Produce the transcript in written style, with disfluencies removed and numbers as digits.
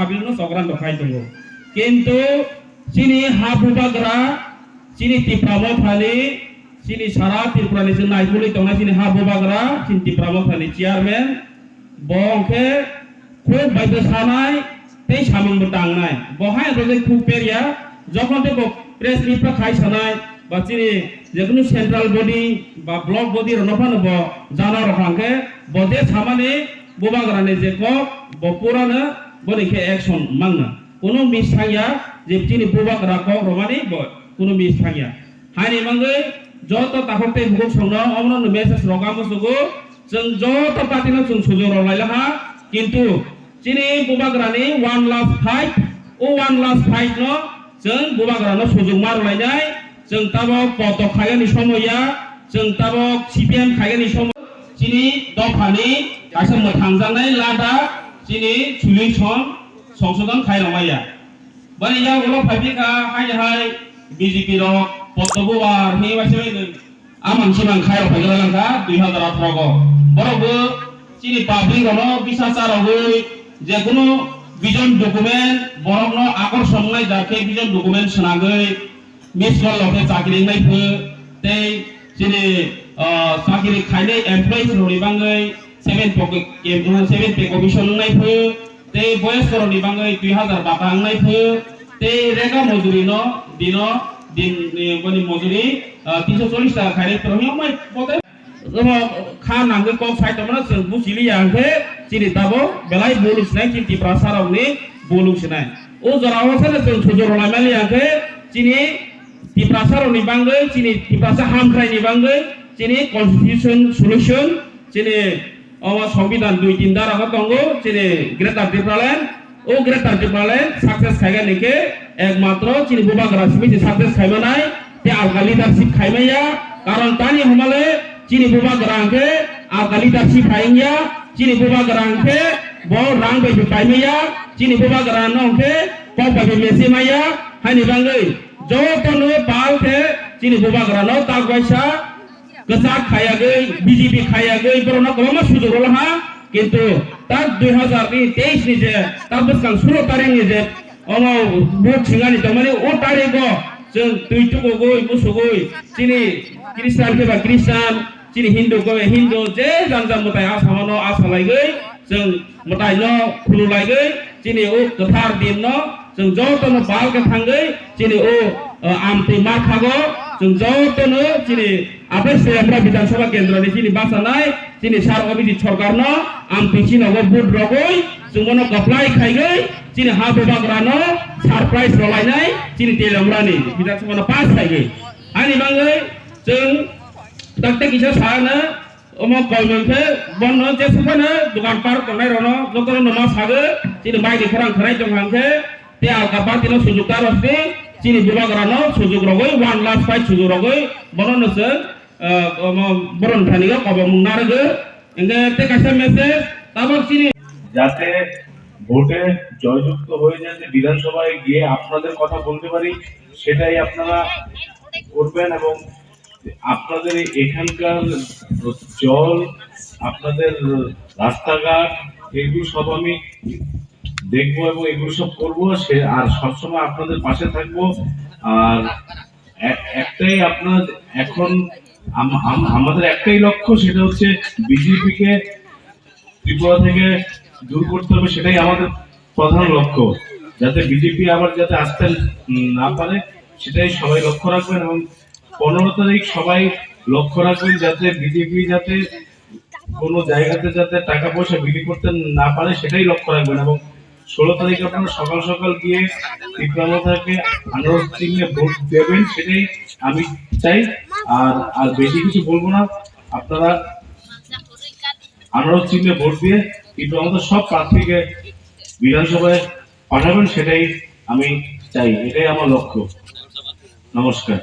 আগলিনো চক্রান্ত খাই দङ কিন্তু চিনি হাবুবাग्रा চিনি টিप्रामो थानि চিনি সারা ত্রিপুরাनि जों नायफुलि दंना চিনি हाबुबाग्रा चिनि टिप्रामो थानि चेयारमेन बंखे খুব বাইদে সানাই তেই সামংবো দাংনাই বহাই রজে খুব পেরিয়া যখন দেখো প্রেস মিটরা খাই সানাই বা চিনি যেকোনো সেন্ট্রাল বডি বা ব্লক বডি রনফানব জানা রখাংকে বদে সামানি বুবাগ্रानि যে কক বপুরানো বনিকে অ্যাকশন মাংনা কোনো মিস থাইয়া যে চিনি বুবাग्रा কক রমানি কোনো মিস থাইয়া হাইনি মাঙ্গै যত তাহতে বুক সংना অমন মেসেज রগাमसुगो जों যত পার্টিनो जों सुजुग रलायलाहा किन्तु चिनि बुबाग्रानि 1 लास्ट फाइट ओ 1 लास्ट फाइट न जों बुबाग्रानो सुजुग मारलायनाय जों ताबो पदक खायनि समया जों ताबो सीपीएम खायनि समय चिनि दफानि गासै मोथांजानाय लादा चिनि सुलिसन संशोधन खायलामाया बानिया उलो फाइबिका हाय बीजेपी रो पदबुवार हेवासे आमां सिमां खायरो फाइगलांगा 2018 गो बरबो चिनि पाब्लिक रो बिसाचारावै जे कोनो विजन डकुमेंट बरकनो आकर्षणनाय जाके विजन डकुमेंट सनागै मिसकल लगे चाकरि नायफो ते चिनि चाकरि खायनाय एमप्लॉइज रोनि बांगै 7 पे कमिशन नायफो ते बयस रोनि बांगै 2000 बाका नायफो ते रेगा मजुरी न दिन बनि मजुरी 340 टाका खायनाय प्रमियाव माय पदे खा नांगो को फाइट मन जों बुजिलि आंखे चिनि दाबो बेलाय बोलुसनाय चिन्ति प्रासारावनि बोलुसनाय ओ जरावसने जों सुजुरलाय मालि आंखे चिनि टिप्रासारावनि बांगै चिनि टिप्रासा हामख्रायनि बांगै चिनि कन्स्टिट्यूशन सल्यूशन चिनि अमा संविधान 2-3 दारागा दंगो चिनि ग्रेटर टिप्रालेन ओ ग्रेटर टिप्रालेन सक्सेस खायगानिके एकमात्र चिनि बुबाग्रा सिमिति सक्सेस खायमानाय ते आलगा लीडरशिप खायमाया कारण तानि हमाले चिनि बुबाग्रांखे आलगा लीडरशिप खायिया चिनि बुबाग्रांखे बो रां बायदि खायमाया चिनि बुबाग्रानोंखे पप बायदि मेसेमाया हानि बांगै जतनो बालखे चिनि बुबाग्रानो तागबायसा गसा खायागै बीजेपी खायागै बरना गोबां सुजुरलाहा किन्तु तार 2023 नि जे तार बसकां 16 तारिखनि जे अमा भोट सिंगानि तमाने ओ तारिखो जों दुइटुगै मुसुगै चिनि क्रिस्टियान केबा क्रिस्टियान चिनि हिन्दु गए हिन्दु जे जानजा मताय आसामानो आसालायगै जों मतायनो खुलुलायगै चिनि ओ गोथार दिननो जों जतनो बालके थांगै चिनि ओ आमति माखागो जों जतनो चिनि आफेस सेम्ब्रा विधानसभा केन्द्रनि चिनि बासानाय चिनि सार अभिजित सरकारनो आमति चिनगो बुट रगै जोंनो गप्लाय खायगै चिनि हा बुबाग्रानो सरप्राइज रलायनाय चिनि तेलमरानि विधानसभानो पास खायगै आनि बांगै जों डाक्टर किसा सानो अमा गयमनखे बननो जे सफानो दुकान पार दंनाय रनो जतनो नमा सागो चिनि माइनि खरां खराय दंहांखे ते आलगा पार्टिनो सुजुगदार हस्ते चिनि बुबाग्रानो सुजुग रगै 1 लास्ट फाइट सुजुग रगै बननोसो बरन थानिगा कबा मुंनारगो एंगे ते कासे मेसेज ताबक चिनि যাতে ভোটে জয়যুক্ত হয়ে যাতে বিধানসভায় গিয়ে আপনাদের কথা বলতে পারি সেটাই আপনারা করবেন এবং আপনাদের এখানকার জল আপনাদের রাস্তাঘাট এগুলো সব আমি দেখবো এবং এগুলো সব করবো সে আর সবসময় আপনাদের পাশে থাকবো আর একটাই আপনার এখন আমাদের একটাই লক্ষ্য সেটা হচ্ছে বিজেপিকে ত্রিপুরা থেকে দূর করতে হবে সেটাই আমাদের প্রধান লক্ষ্য যাতে বিজেপি আবার যাতে আসতে না পারে সেটাই সবাই লক্ষ্য রাখবেন এবং 15 তারিখ সবাই লক্ষ্য রাখবেন যাতে বিজেপি যাতে কোনো জায়গাতে যাতে টাকা পয়সা বিলি করতে না পারে সেটাই লক্ষ্য রাখবেন এবং 16 তারিখ আপনারা সকাল সকাল গিয়ে ত্রিপুরা থেকে আনারস চিহ্নে ভোট দেবেন সেটাই আমি চাই আর বেশি কিছু বলবো না আপনারা আনারস চিহ্নে ভোট দিয়ে কিন্তু আমাদের সব প্রার্থীকে বিধানসভায় পাঠাবেন সেটাই আমি চাই এটাই আমার লক্ষ্য নমস্কার।